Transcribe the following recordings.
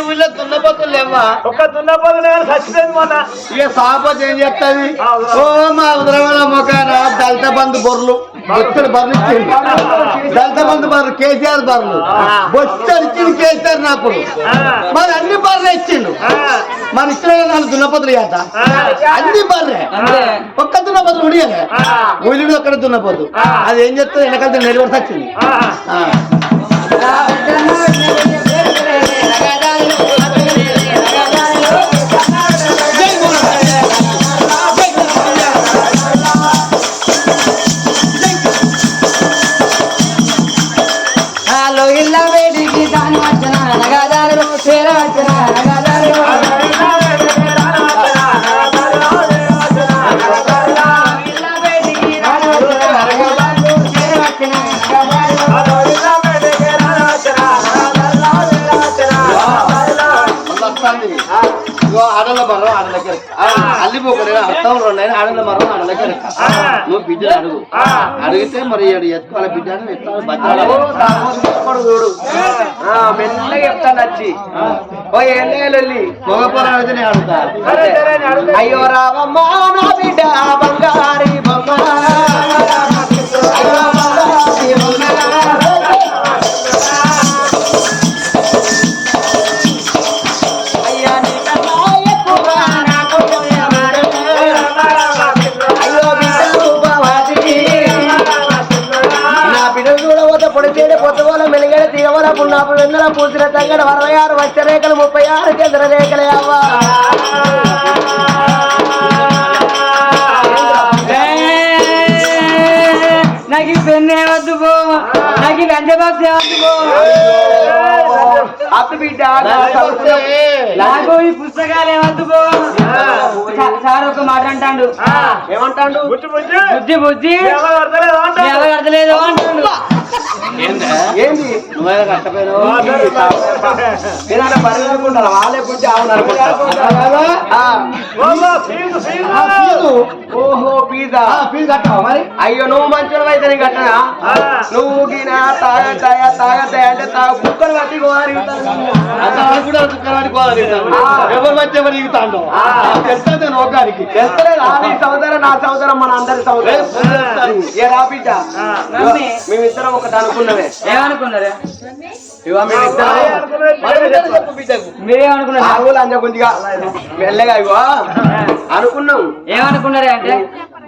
ఊళ్ళో దున్నపోతులు లేవా? ఒక్క దున్నపోతులు చచ్చిపోయింది మొన్న. ఇక సాపోతే ఏం చెప్తాది? ఓ మా ఉదరవల మొఖాన దళిత బంధు బొర్రలు బొచ్చడు బర్రెలు ఇచ్చింది. దళిత బంధు బర్రెలు కేసీఆర్ బర్రెలు బొచ్చడు ఇచ్చింది కేసీఆర్ నాకు. మరి అన్ని బర్రెలు ఇచ్చిండు. మరి ఇచ్చిన నాకు దున్నపోతులు చేత అన్ని బర్రె ఒక్క దున్నపోతులు ఉడియలే ఊళ్ళో ఒక్కడ దున్నపోతు. అది ఏం చెప్తుంది? వెనకాల నిలబడి వచ్చింది. ఆడల మరం ఆడలకి అల్లిపోకడే అర్థం రెండైనా ఆడల మరం ఆడలకి నువ్వు బిడ్డలు అడుగు. అడిగితే మరి ఎత్తుకోవాలి బిడ్డను చూడు మెల్లగా చెప్తాను వచ్చి ఓ ఏళ్ళి మగపొలం అయితే నేను అడుగుతా. అయ్యో రావమ్మా నా బిడ్డ బంగారి బొమ్మ వెన్నెల పూసిన తంగడ 66 వచ్చ రేఖలు 36 చంద్ర రేఖలే అవ్వా. నాకు పెన్ను ఏవద్దు పో, నాకు గంజ బాక్స్ ఏవద్దు పో. అప్పు బిడ్డ నాకు ఈ పుస్తకాలు ఏవద్దు పో. సార్ ఒక మాట అంటాడు. ఏమంటాడు? బుజ్జి బుజ్జి కడతలేదు అంటాడు. ఏంది నువ్వే కట్టపోయినా అనుకుంటారా? వాళ్ళే బుజ్జి ఆవును అనుకుంటారు. ఓహో ఫీజా ఫీజు కట్టావా మరి? అయ్యో నువ్వు మంచి అయితే నీ కట్టనా? నువ్వు గినా తాగతాయా అంటే కుక్కలు కట్టి గోదావరి ఎవరు వచ్చే మరి ఇగుతాడు తెలుస్తుంది నోకానికి. తెలుస్తలేదు నీ సోదరం నా సోదరం మన అందరి సోదరం. ఏ రా బిడ్డ మేమిద్దరం ఒకటి అనుకున్నవే. ఏమనుకున్నారా? మీరేమనుకున్నారు? ఆవులు అంజకుందిగా మెల్లగా ఇగో అనుకున్నాం. ఏమనుకున్నారా అంటే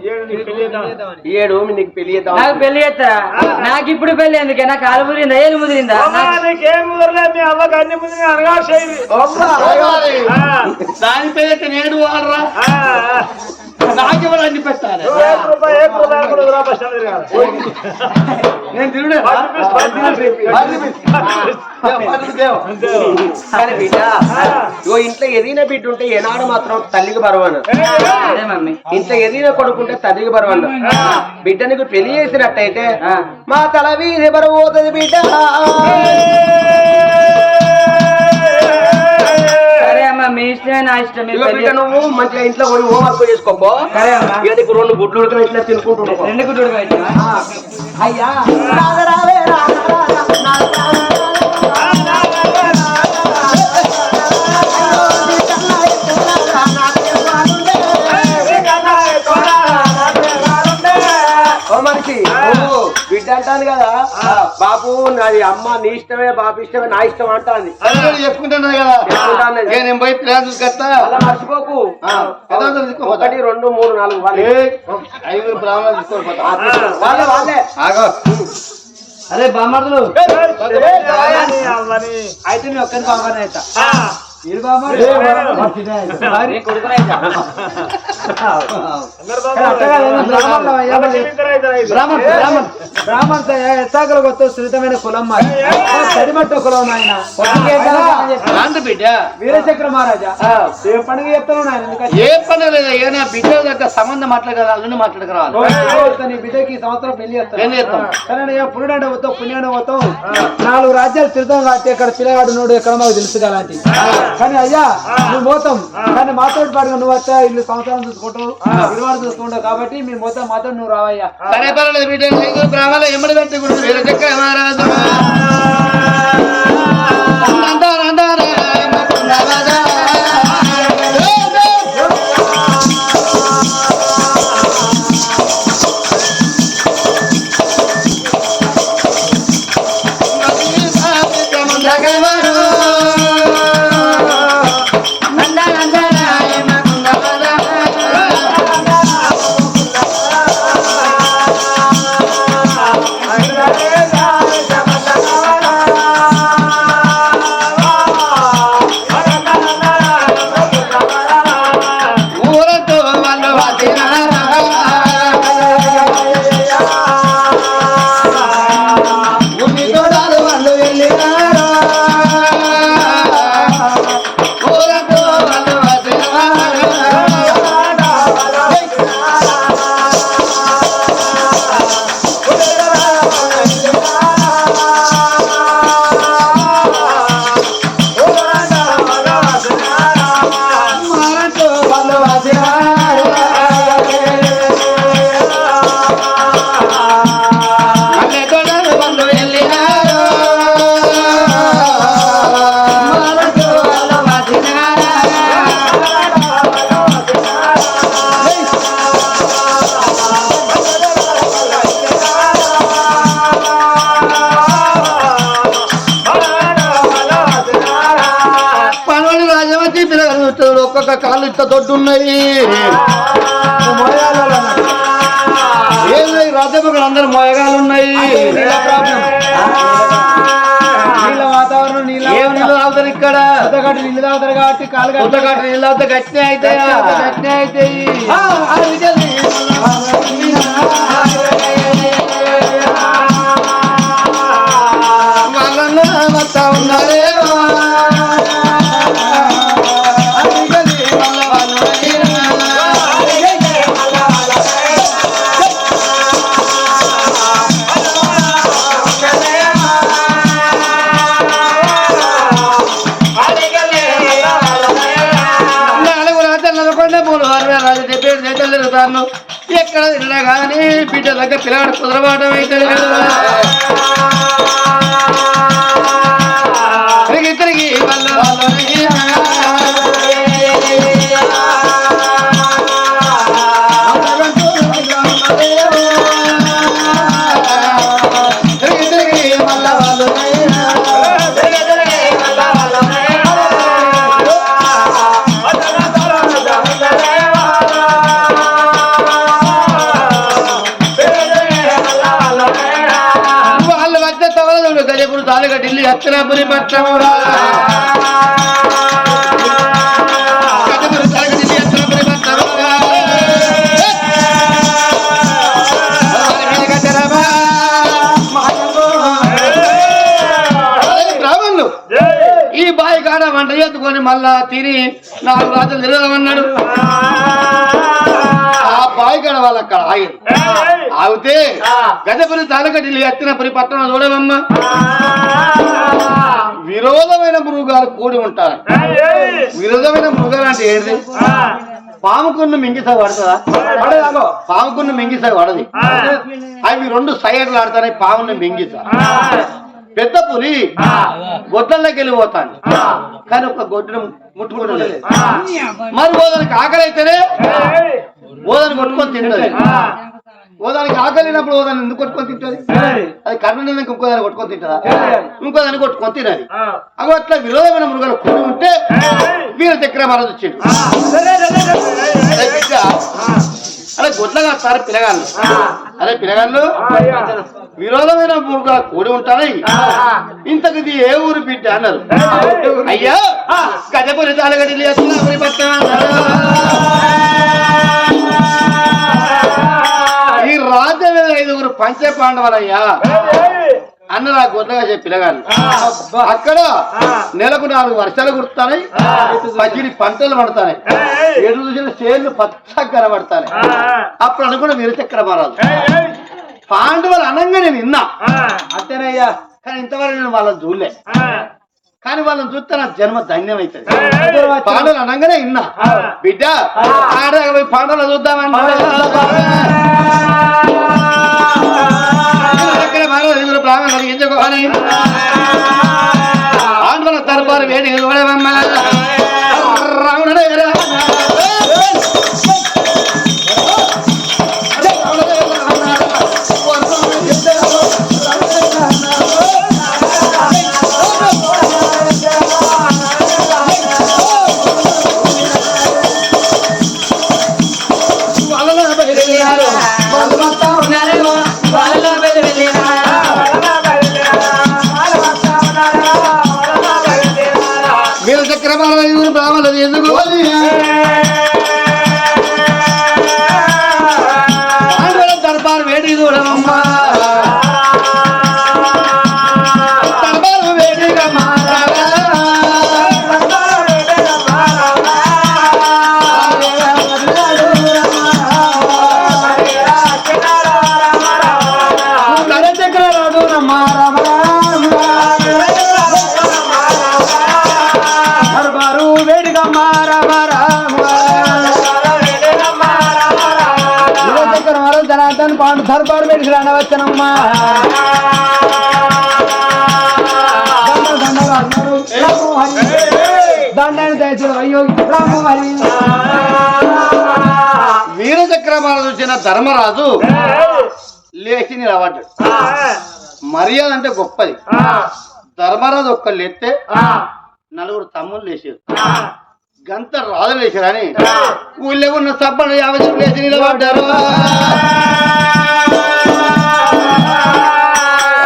7 నీకు పెళ్లి చేద్దాం. నాకు పెళ్లి చేస్తారా? నాకు ఇప్పుడు పెళ్లి ఎందుకే? నాకు కాలు ముదిరిందా? ఏళ్ళు ముదిరిందా? నీకేం ముదరలేదు, మీ అవ్వకి అన్ని ముదిరి అనగా దాని పేరు నేను వాడరా నాకెవరు అన్ని పెట్టాలి. నేను తిరుడే ఇంట్లో ఎదిగిన బిడ్డ ఉంటే ఏనాడు మాత్రం తల్లికి బరవను. ఇంట్లో ఎదిగిన కొడుకుంటే తల్లికి బరవను. బిడ్డ నీకు పెళ్లి చేసినట్టయితే మా తల వీధి బరువు పోతుంది బిడ్డ. మీ ఇష్టమే నా ఇష్టం. నువ్వు మంచిగా ఇంట్లో పోయి హోంవర్క్ చేసుకోపో. నీకు 2 గుడ్లు ఉడకలు ఇట్లా తినుకుంటున్నావు. 2 గుడ్లు ఉడక అయ్యా మనిషి బిడ్డ అంటాను కదా బాబు నాది అమ్మ నీ ఇష్టమే బాబు ఇష్టమే నా ఇష్టం అంటాను చెప్పుకుంటాను కదా. నేను పోయి ప్లాన్ చూసుకొస్తా మర్చిపోకు. 1 2 3 4 5 బ్రాహ్మణులు తీసుకోవాలి వాళ్ళే వాళ్ళే. అదే బామ్మర్దులు అయితే నేను ఒక్కరి బామ్మని అవుతా. ఎత్తాకలు కొత్త సున్నితమైన కులం తడిమట్ట కులం ఆయన బిడ్డ వీరచక్ర మహారాజా. ఏ పండుగ చెప్తాను ఆయన? ఏ పండుగ లేదా ఏదైనా బిడ్డ దగ్గర సంబంధం మాట్లాడగల అల్లుని మాట్లాడగరావాలి. నీ బిడ్డకి సంవత్సరం పెళ్లి చేస్తాను. కానీ పురుడు పోతావు పుణ్యాన్ని పోతావు 4 రాజ్యాలు తిరుగుతాం కాబట్టి ఇక్కడ పిల్లగాడు నోడు ఎక్కడ మాకు తెలుసు అలాంటి. కానీ అయ్యా నువ్వు పోతాం కానీ మాతో పాటుగా నువ్వు వచ్చా ఇల్లు సంవత్సరం చూసుకుంటావు ఇరువాడు చూసుకుంటావు కాబట్టి మేము పోతాం మాతో నువ్వు రావయ్యా. సరే పర్వాలేదు బిడ్డ బ్రాహ్మణ ఎమ్మడి పెట్టి వీరచక్ర మహారాజు వచ్చి పిల్లగాడు వచ్చాడు ఒక్కొక్క కాళ్ళు ఇంత దొడ్డున్నాయి ఏమి రాజ్యపక్కలు అందరు మొయగాలు ఉన్నాయి నీళ్ళ వాతావరణం నీళ్ళ ఏం నీళ్ళు తాగుతారు ఇక్కడ ఉద్దగట్టు నీళ్ళు తాగుతారు కాబట్టి కాలు ఉద్దగట్టు నీళ్ళు తాగితే గట్టినే అవుతాయి గట్టినే అవుతాయి వాళ్ళన్నా వస్తా ఉన్నారేమో ఎక్కడ తిన్నా కానీ బిడ్డ దగ్గర పిల్లగాడు కుదరబాటం అయితే తిరిగి తిరిగి తిరిగి తిరిగి మళ్ళా వాళ్ళు గజపుడు తాలుగా ఢిల్లీ హత్తనాపురి పట్టణం గజపుడు తాలుగా ఢిల్లీ హత్తనాపురి పట్టణం బ్రాహ్మణులు ఈ బాయి కాడ వంట ఎత్తుకొని మళ్ళా తిని 4 రాత్రులు తిరగమన్నాడు ఆ బాయి కాడ వాళ్ళు అక్కడ ఆగారు ఆగితే గజపురి తాలూకా ఢిల్లీ హత్తనాపురి పట్టణం చూడమమ్మా విరోధమైన మృగాలు కూడి ఉంటారు విరోధమైన మృగాలు అంటే ఏంటి పాముకున్న మింగిసా పడుతుందా పాముకున్న మింగిసా పడది అవి 2 సైడ్లు ఆడతాయి పాముని మింగిసా పెద్ద పులి గొడ్లలోకి వెళ్ళిపోతాను కానీ ఒక గొడ్డును ముట్టుకోవడం లేదు మరి ఓదానికి ఆకలి అయితేనే ఓదాన్ని కొట్టుకొని తింటది ఓదానికి ఆకలినప్పుడు ఓదాన్ని ఎందుకు కొట్టుకొని తింటది అది కర్ణ ఇంకో దాన్ని కొట్టుకొని తింటదా ఇంకో దాన్ని కొట్టుకొని తినాలి అవి అట్లా విరోధమైన మృగాలు కూడి ఉంటే వీర చక్ర మహారాజు వచ్చాడు అరే గొడ్లగా వస్తారు పిల్లగాళ్ళు అరే పిల్లగాళ్ళు విరోధమైన మృగాలు కూడి ఉంటాయి ఇంతకు ఇది ఏ ఊరు బిడ్డ అన్నారు అయ్యా గజపురి తాలగడి ఈ రాజ్యం మీద 5 పంచ పాండవులయ్యా అన్న నా గొడ్డగా చెప్పి పిల్లగాళ్ళు అక్కడ నెలకు 4 వర్షాలు కుడుతున్నాయి పచ్చిడి పంటలు పడతాయి ఎటు చూసిన చేళ్లు పచ్చగా కనబడతాయి అప్పుడు అనుకున్న వీరచక్ర మహారాజు పాండవులు అనంగా నేను విన్నా అంతేనయ్యా కానీ ఇంతవరకు నేను వాళ్ళని చూడలే కానీ వాళ్ళని చూస్తే నా జన్మ ధన్యం అవుతుంది పాండవులు అనగానే విన్నా బిడ్డ ఆడగా పోయి పాండవులు చూద్దామన్నా బ్రాహ్మణులు ఎంచుకోవాలి పాండవుల దర్బారు వేడి చూడమమ్మా రావణుడే బ్రాహ్మణులు ఎందుకోవాలి పాండవుల దర్బారు వేడి చూడమమ్మా దర్బారు వేడిగా మారాలా దర్బారు పెట్టి రానవచ్చనమ్మా దండాన్ని దయచేది అయ్యో వీరచక్ర మహారాజు వచ్చిన ధర్మరాజు లేచి నిలబడ్డాడు మర్యాద అంటే గొప్పది ధర్మరాజు ఒక్కళ్ళు ఎత్తే 4 తమ్ముళ్ళు లేచారు గంత రాజు వేసారని ఊళ్ళో ఉన్న సబ్బను 50 లేచి నిలబడ్డారు.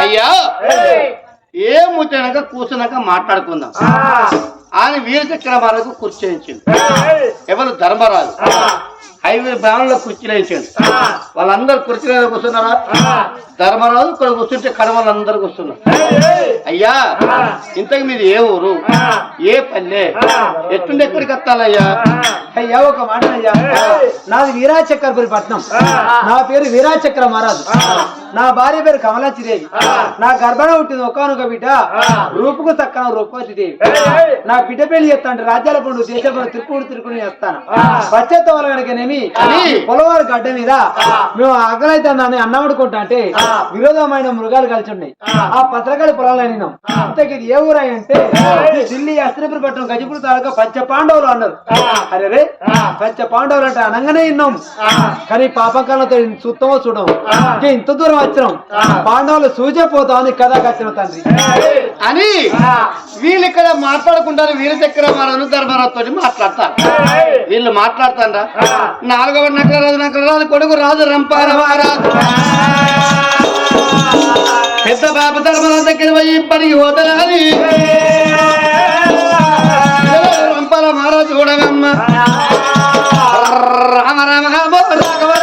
అయ్యా ఏ ముట్టనక కూర్చున్నాక మాట్లాడుకుందాం అని వీర చక్రవర్తికి కుర్చీ వేయించింది. ఎవరు ధర్మరాజు 5 బ్రాహ్మణుల కుర్చీలు వేయించండి. వాళ్ళందరూ కుర్చీలో కూర్చున్నారా? ధర్మరాజు ఇక్కడ కూర్చుంటే కడవలు అందరు కూర్చున్నారు. అయ్యా ఇంతకు మీది ఏ ఊరు, ఏ పల్లె, ఎట్టుండి ఎక్కడికి వస్తానయ్యా? అయ్యా ఒక మాట అయ్యా, నాది వీరాచక్రపురి పట్నం. నా పేరు వీరాచక్ర మహారాజు. నా భార్య పేరు కమలాచిదేవి. నా గర్భణ పుట్టింది ఒకానొక బిడ్డ రూపుకు తక్కన రూపవతి దేవి. నా బిడ్డ పెళ్లి చేస్తాను రాజ్యాల పండు దేశ తిరుక్కుని చేస్తాను. వచ్చేత వాళ్ళ కనుకనేమి పొలవారు గడ్డ మీద మేము ఆకలైతే అన్నం వండుకుంటా అంటే విరోధమైన మృగాలు కలిసి ఉన్నాయి. ఆ పత్రకాళి పొలాలు అనినాం. ఇంతకి ఇది ఏ ఊరాయి అంటే ఢిల్లీ అస్త్రపురి పట్టణం గజపురి తాలూకా పంచ పాండవులు అన్నారు. అరే పంచ పాండవులు అంటే అనగానే విన్నాం, కానీ పాపకాలతో చూస్తామో చూడము. ఇంత దూరం వచ్చినాం, పాండవులు సూచపోతామని కథ కచ్చిన తండ్రి అని వీళ్ళు ఇక్కడ మాట్లాడుకుంటారు. వీర చక్రవర్తి ధర్మరాజుతో మాట్లాడతారు. వీళ్ళు మాట్లాడతారా? 4వ నకలరాజు కొడుకు రాజు రంపారాజు పెద్ద బాబు ధర్మరాజు దగ్గర పోయి ఇప్పటికి పోతారని రంపాల మహారాజు చూడగమ్మ రామ రామ రాఘవ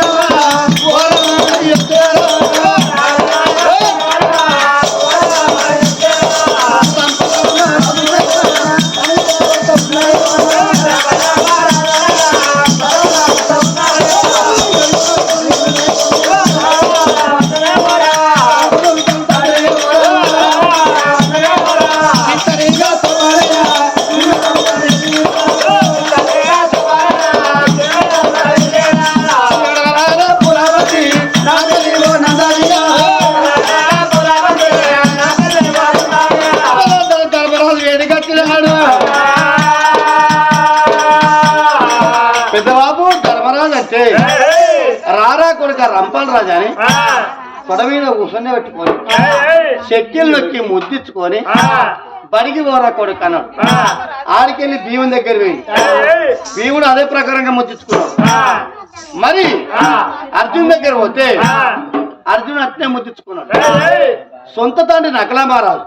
పెద్దబాబు ధర్మరాజు అంటే రారా కొడుక రంపాల రాజు అని కొడ మీద కూర్చొని పెట్టుకొని చెక్కిలు నొక్కి ముద్దించుకొని బడికి పోరా కొడుకు అన్నాడు. ఆడికెళ్ళి భీముని దగ్గర పోయి భీముడు అదే ప్రకారంగా ముద్దించుకున్నాడు. మరి అర్జున్ దగ్గర పోతే అర్జున్ అట్నే ముద్దించుకున్నాడు. సొంత తండ్రి నకలా మహారాజు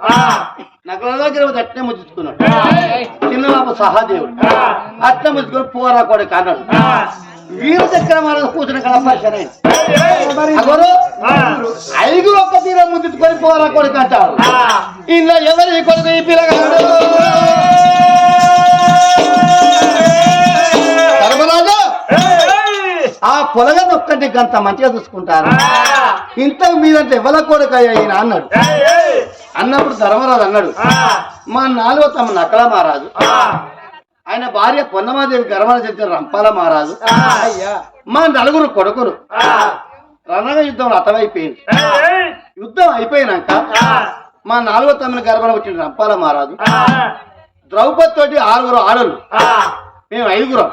నకల దగ్గర అట్నే ముద్దించుకున్నాడు. చిన్నబాబు సహాదేవుడు అట్నే ముద్దుకొని పోరా కొడుకు అన్నాడు. వీర చక్రవర్తి కూర్చుని కనపరిచారు. 5 ఒక్క తీర ముద్దించుకొని పోరా కొడుకు అంటారు. ఇంట్లో ఎవరి కొడుకు ఈ పిల్లగాడు ధర్మరాజు ఆ పొలగని ఒక్కటి గంత మంచిగా చూసుకుంటారు. ఇంతకు మీదంటే ఎవల కొడుకు అయినా అన్నాడు. అన్నప్పుడు ధర్మరాజు అన్నాడు, మా 4వ తమ నకల మహారాజు, ఆయన భార్య పొన్నమాదేవి గర్భాన చెందిన రంపాల మహారాజు, మా 4 కొడుకులు రణంగ యుద్ధంలో అతమైపోయింది. యుద్ధం అయిపోయినాక మా 4వ తమ్ముని గర్భాన వచ్చిన రంపాల మహారాజు ద్రౌపది తోటి 6 ఆడలు, మేము 5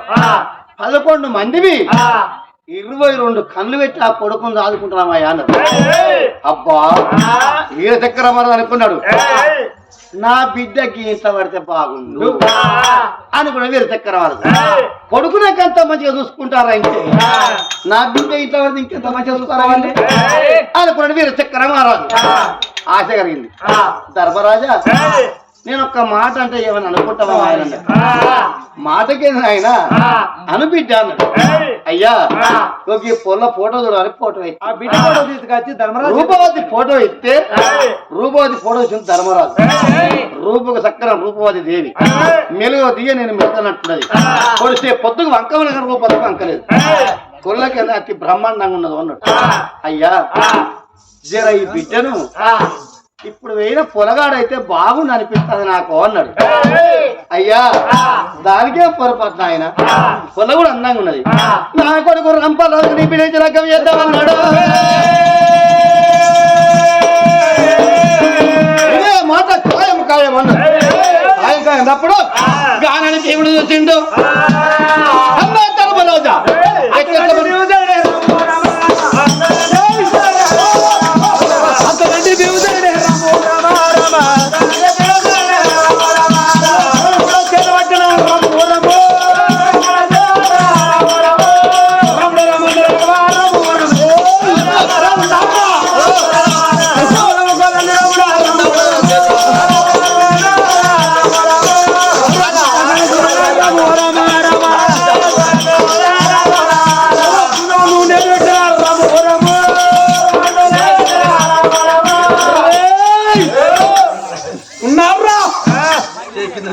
11 మందివి 22 కళ్ళు పెట్టి ఆ కొడుకుని ఆదుకుంటున్నామయ్యా అన్నాడు. అబ్బా వీర చక్రవర్తి అనుకున్నాడు, నా బిడ్డకి ఇంత పడితే బాగుండు అనుకున్న వీర చక్రవర్తి. కొడుకునేకంత మంచిగా చూసుకుంటారా ఇంకే, నా బిడ్డ ఇంత పడితే ఇంకెంత మంచిగా చూసుకుంటారా అనుకున్నాడు వీర చక్రవర్తి. ఆశ కలిగింది. ధర్మరాజా నేను ఒక్క మాట అంటే ఏమని అనుకుంటావా ఆయన? మాటకే ఆయన అనుబిడ్డా అన్నాడు. అయ్యా ఈ పొల్ల ఫోటో చూడాలి. ఫోటో రూపవతి ఫోటో ఇస్తే రూపవతి ఫోటో వచ్చింది ధర్మరాజు. రూపకు చక్కర రూపవతి దేవి మెలుగు దియ నేను మెత్తనట్టున్నది. కొడితే పొద్దుకు వంకమని రూపవతి వంకలేదు. కొల్లకి అతి బ్రహ్మాండంగా ఉన్నది అన్నాడు. అయ్యా జర ఈ బిడ్డను ఇప్పుడు వేయిన పొలగాడైతే బాగుండి అనిపిస్తుంది నాకు అన్నాడు. అయ్యా దానికే పొరపాటు ఆయన, పొల కూడా అందంగా ఉన్నది. నా కొడుకు రంపారాజు నీ బిడ్డ రకం చేద్దామన్నాడు. ఇదే మాట ఖాయం ఖాయం అన్నాడు. ఖాయం ఖాయం అప్పుడు గానాన్ని దేవుడు చూసిండు. అమ్మా ధర్మరాజా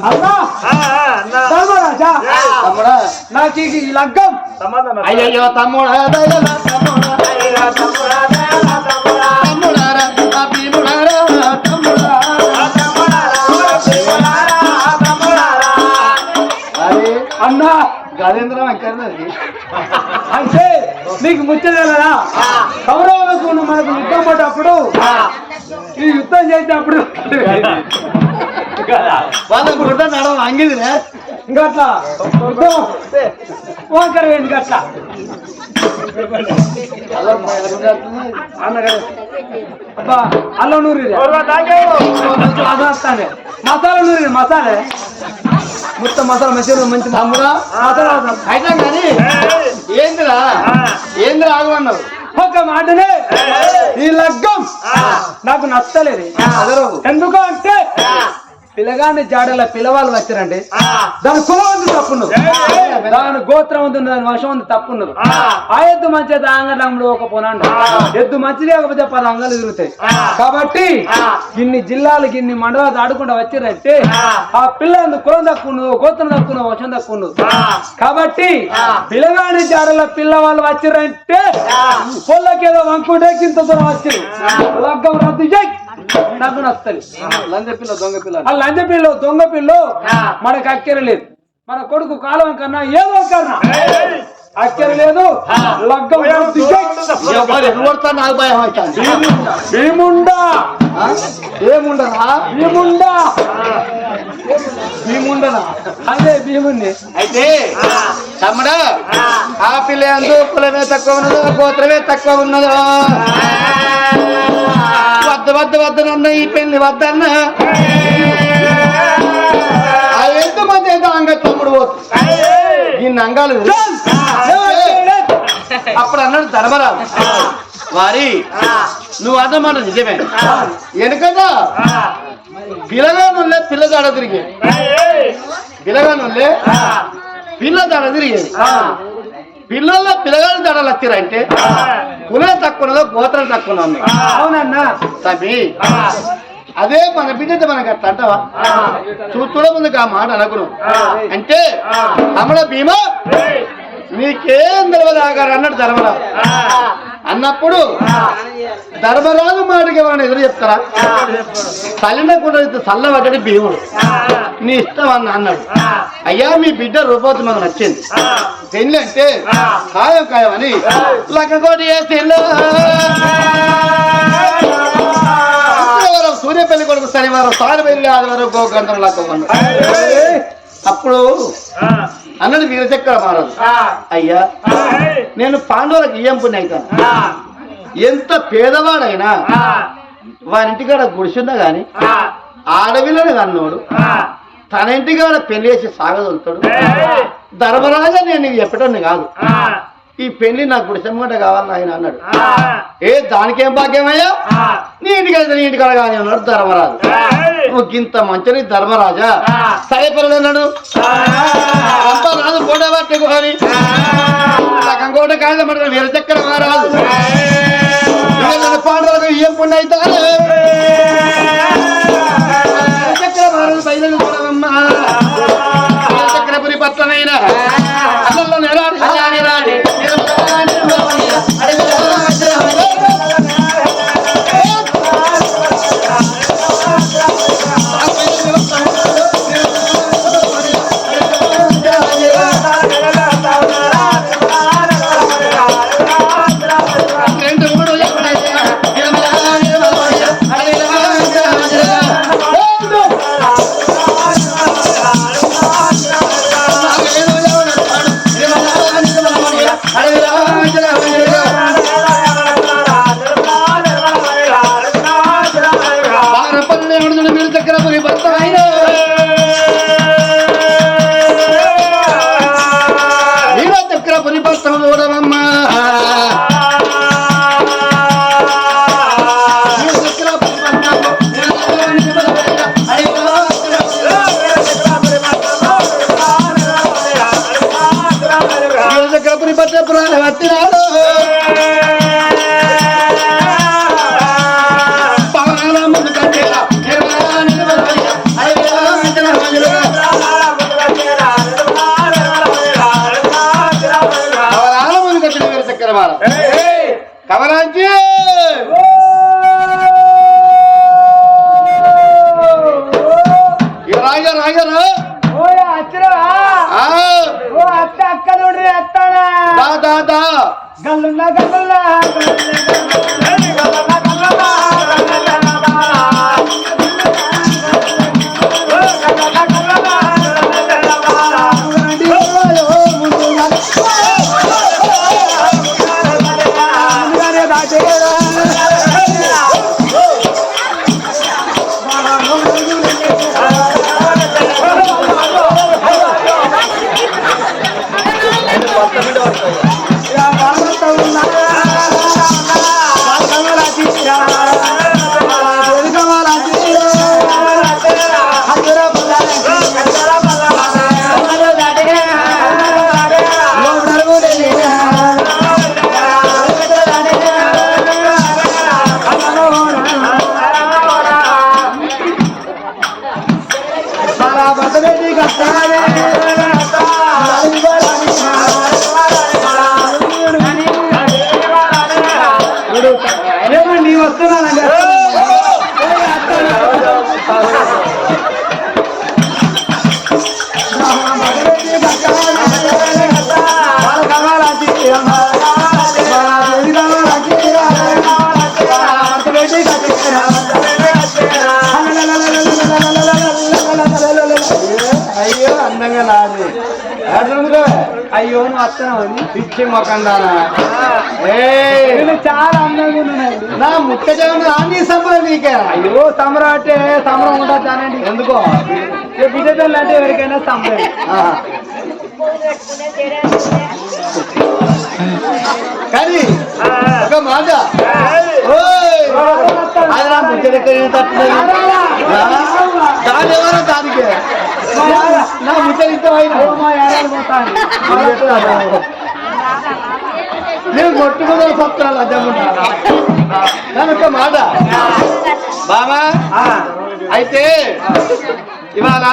అన్నా ధర్మరాజా తమ్ముడా నాకు ఈ లగ్గం సంబంధం అయ్యయ్యో తమ్ముడా దయలా తమ్ముడా తమ్ముడారా ఆ భీముడారా తమ్ముడా అరే అన్నా గజేంద్రం ఎక్కడది అంటే నీకు ముచ్చలేదా కౌరవులకు మనకు యుద్ధం పడ్డప్పుడు ఈ యుద్ధం చేసినప్పుడు వాళ్ళ గుడ్డ నడవ అంగిదినే ఇంకా అట్లా ఓకర్ వేయండి అట్లా అన్నగారు అబ్బా అల్లం నూరి వస్తానే మసాలా నూరి మసాలే మొత్తం మసాలా మంచిగా మంచి తమ్ముడా మసాలా అయినా కానీ ఏందిరా ఆగమన్నావు ఒక మాటనే ఈ లగ్గం నాకు నచ్చలేదు ఎందుకు అంటే పిల్లగాని జాడల పిల్లవాళ్ళు వచ్చారండి దాని కులం ఉంది తప్పున్నది దాని గోత్రం ఉంది దాని వశం ఉంది తప్పున్నది ఆ ఎద్దు మంచిది ఆంగడంలో ఒక పోనాడు ఎద్దు మంచి లేకపోతే 10 అంగాలు తిరుగుతాయి కాబట్టి ఇన్ని జిల్లాలు ఇన్ని మండలాలు ఆడుకుంటూ వచ్చారంటే ఆ పిల్ల కులం తక్కువ గోత్రం తక్కువ వశం తక్కువ కాబట్టి పిల్లగాని జాడల పిల్లవాళ్ళు వచ్చారంటే పొల్లకేదో వంకుంటే కింద దూరం వచ్చారు లగ్గం రద్దు చేయి నాకు నచ్చలేదు లంజ పిల్ల దొంగ పిల్ల ఆ లంజ పిల్ల దొంగ పిల్లు మనకు అక్కరలేదు మన కొడుకు కాలం కన్నా ఏదో కన్నా అక్కరలేదు లగ్గం నాకు భయం అవుతాను భీముండా ఏముండరా భీముండనా అదే భీముండి అయితే తమ్ముడా ఆ పిల్ల ఎందు కులమే తక్కువ ఉన్నదో గోత్రమే తక్కువ ఉన్నదో వద్దనన్న ఈ పెళ్లి వద్దన్న ఆ ఎంతమంది అయితే అంగ తమ్ముడు ఇన్ని అంగాలు అప్పుడు అన్నాడు ధర్మరాజు వారి నువ్వు అన్నమాట నిజమే వెనుకదా పిల్లగానులే పిల్లగాడ తిరిగేది పిల్లగానులే పిల్లగాడ తిరిగేది పిల్లల్లో పిల్లగాడు దడలు వచ్చిరంటే కులం తక్కువ గోత్రం తక్కువ అవునన్నా తమ్మి అదే మన బిడ్డ మనకు అట్లా అంటావా చూస్తున్న ముందుకు ఆ మాట అనుకున్నాం అంటే తమ్ముడ భీమా నీకేం తెలియదాగారు అన్నాడు ధర్మరాజు అన్నప్పుడు ధర్మరాజు మాటకి ఎవరైనా ఎదురు చెప్తారా తల్లిన కూడా చల్లబడ్డది భీముడు నీ ఇష్టం అన్నాడు అయ్యా మీ బిడ్డ రూపవతి మనకు నచ్చింది పెళ్ళి అంటే ఖాయం అని లక్కకోటి సూర్య పెళ్లి కొడుకు శనివారం సారి వెళ్ళి ఆదివారం గోగంధం లక్కకుండా అప్పుడు అన్నది వీరచక్ర మహారాజు అయ్యా నేను పాండవులకు ఇయ్యంపుని అవుతాను ఎంత పేదవాడైనా వారింటికాడ గుడిసున్నా గాని ఆడవిల్లని కన్నోడు తన ఇంటికాడ పెళ్లి చేసి సాగదొలుతాడు ధర్మరాజా నేను నీకు చెప్పటం కాదు ఈ పెళ్లి నాకు గుడిసెమ్మట కావాలని ఆయన అన్నాడు దానికేం భాగ్యమయ్యా నీ ఇంటికి నీ ఇంటికాడ కానీ అన్నాడు ధర్మరాజు నువ్వు ఇంత మంచిని ధర్మరాజా సరే పనులు అన్నాడు అంత రాదు కోట పట్టుకొని కోట కాదు మన వీరచక్ర మహారాజు పాండవులకు ఏం పుణ్య అవుతారు వీరచక్ర మహారాజు బయలు చూడవమ్మా వీరచక్రపురి పట్లనైనా అసలు నెలాడి పవనాల ముందు కంటే గల్లున్నా గల్లున్నా నీ వస్తున్నానండి అయ్యో అందంగా లాడు అయ్యో నువ్వు వస్తున్నావు పిచ్చి మొక్కందానా చాలా అందంగా ఉన్నానండి నా ముక్క జగన్ సంబరం నీకే అయ్యో సమరం అంటే సమరం ఉండదు అనండి ఎందుకో బిడ్డలు అంటే ఎవరికైనా సంబరం కానీ ఒక మాట అది నా ముచ్చ దాని ఎవరో దానికే నా ముచ్చ నేను కొట్టుకునే సత్రాలు అద్దముంటా నేను ఒక మాట బాబా అయితే ఇవాళ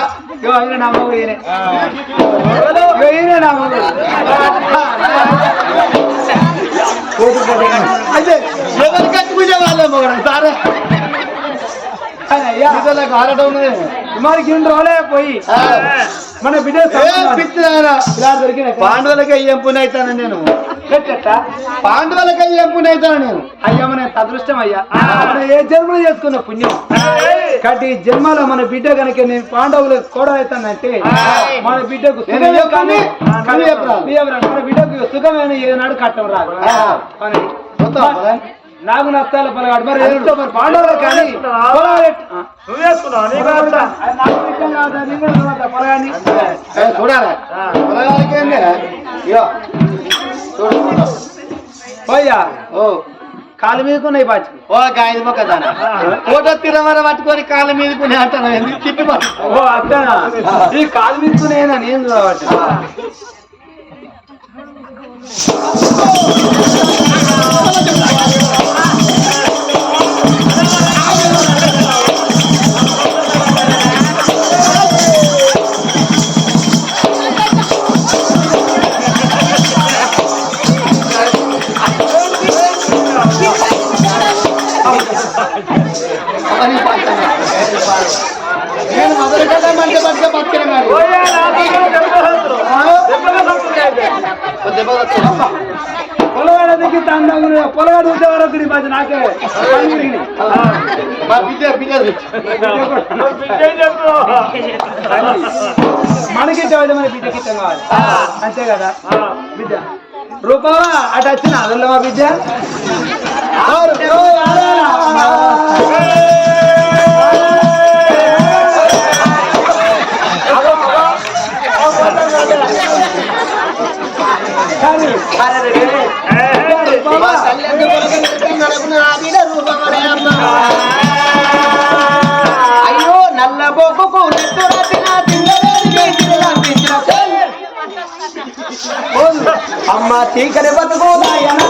నమ్మకం అయితే ఎవరు కట్టుకునే వాళ్ళేమో సారే ఆడటం మరి గిన్నె రోలే పోయి మన బిడ్డ దొరికిన పాండవులకి అయ్యేం పుణ్య అవుతాను నేను పాండవులకి అయ్యేం పుణ్య అవుతాను నేను అయ్యా మన అదృష్టం అయ్యా మనం ఏ జన్మలో చేసుకున్న పుణ్యం కాబట్టి జన్మలో మన బిడ్డ కనుక నేను పాండవులకు కూడా అవుతానంటే మన బిడ్డకు మన బిడ్డకు సుఖమైన ఏనాడు కట్టం రాదు నాకు నష్టాలు పొలగాడు మరి మరి పాండవులు కానీ పొలగాని చూడాలి పోయ్యా ఓ కాలు మీదకున్నాయి బాచి ఓ గాయది మొక్క ఫోటో తిరమర పట్టుకొని కాళ్ళ మీదకుని అంటాను ఎందుకు తిప్పి ఓ అట్లా ఈ కాలు మీదకునేనా నేను చూడబట్టి నేను మొదలు కదా మంచి పట్టుగా పట్టుకునే పొలగాడికి పొలగాడు వచ్చే వరకు మధ్య నాకే మనకి మన బిడ్డకి కావాలి అంతే కదా బిడ్డ రూపావా అటు వచ్చిన అదల్లో మా బిడ్డ అయ్యో నల్ల బొబ్బకు అమ్మ చీకటి బతుకోదాయనా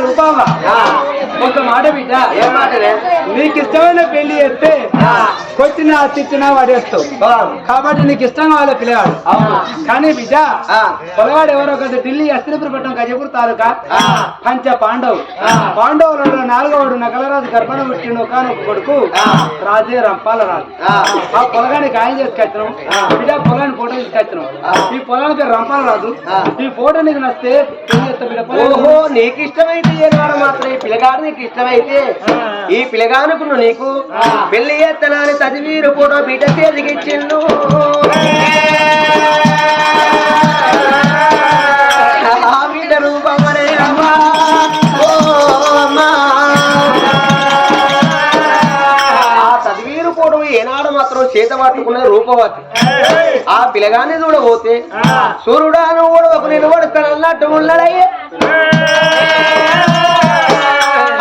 రూపావా ఒక మాట బిడ్డ, ఏం మాటలే? నీకు ఇష్టమైన పెళ్లి చేస్తే కొట్టినా తిట్టినా వాడేస్తావు కాబట్టి నీకు ఇష్టంగా వాళ్ళ పిల్లగాడు. కానీ బిడ్డ పొలగాడు ఎవరో కదా ఢిల్లీ అస్తినపురపట్నం గజపూర్ తాలూకా పంచ పాండవులలో 4వ నగలరాజు గర్భణ పుట్టిన ఒక కొడుకు రాజే రంపాల రాజు. ఆ పొలగాన్ని గాయం చేసుకొచ్చినాం బిడ్డ, పొలాన్ని ఫోటో తీసుకొచ్చినాం. ఈ పొలానికి పేరు రంపాల రాజు. ఈ ఫోటో నీకు నచ్చితే పెళ్లి చేస్తా బిడ్డ. ఓహో, నీకు ఇష్టమైతే ఏనాడు మాత్రం ఈ పిల్లగాడు నీకు ఇష్టమైతే ఈ పిల్లగానుకును నీకు పెళ్లి ఎత్తనాన్ని తదివీరు కూడా బిడ్డ చేతికిచ్చిండు. ఆ బిడ్డ రూపమనే అమ్మా, ఓ అమ్మా. ఆ తదివీరు కూడా ఏనాడు మాత్రం చేత పట్టుకున్న రూపవతి. ఆ పిల్లగాన్ని చూడబోతే సూర్యుడాను కూడా ఒక నిలబడతాను అన్నట్టు ఉన్నాడయ్యే.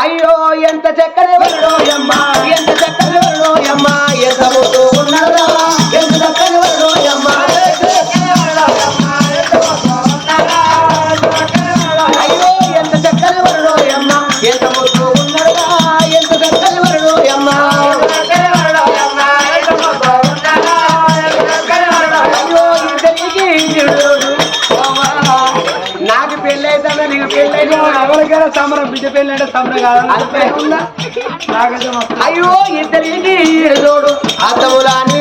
అయ్యో ఎంత చక్కని వరుడోయమ్మా, ఎంత చక్కని వరుడోయమ్మా, ఎంత ముద్దు ఉన్నారా, ఎంత చక్కని వరుడోయమ్మా. అయ్యో ఎంత చక్కని వరుడోయమ్మా, ఎంత ముద్దు ఉన్నారా, ఎంత చక్కని వరుడోయమ్మా. అయ్యో ఇద్దరికి నాకు పెళ్ళి అవుతానా, నీకు పెళ్ళి అయినా ఎవరికైనా సమరం, బిడ్డ పెళ్లి అంటే సమరం కాదు. నాకైతే అయ్యో ఇద్దరికి చూడు అతములాని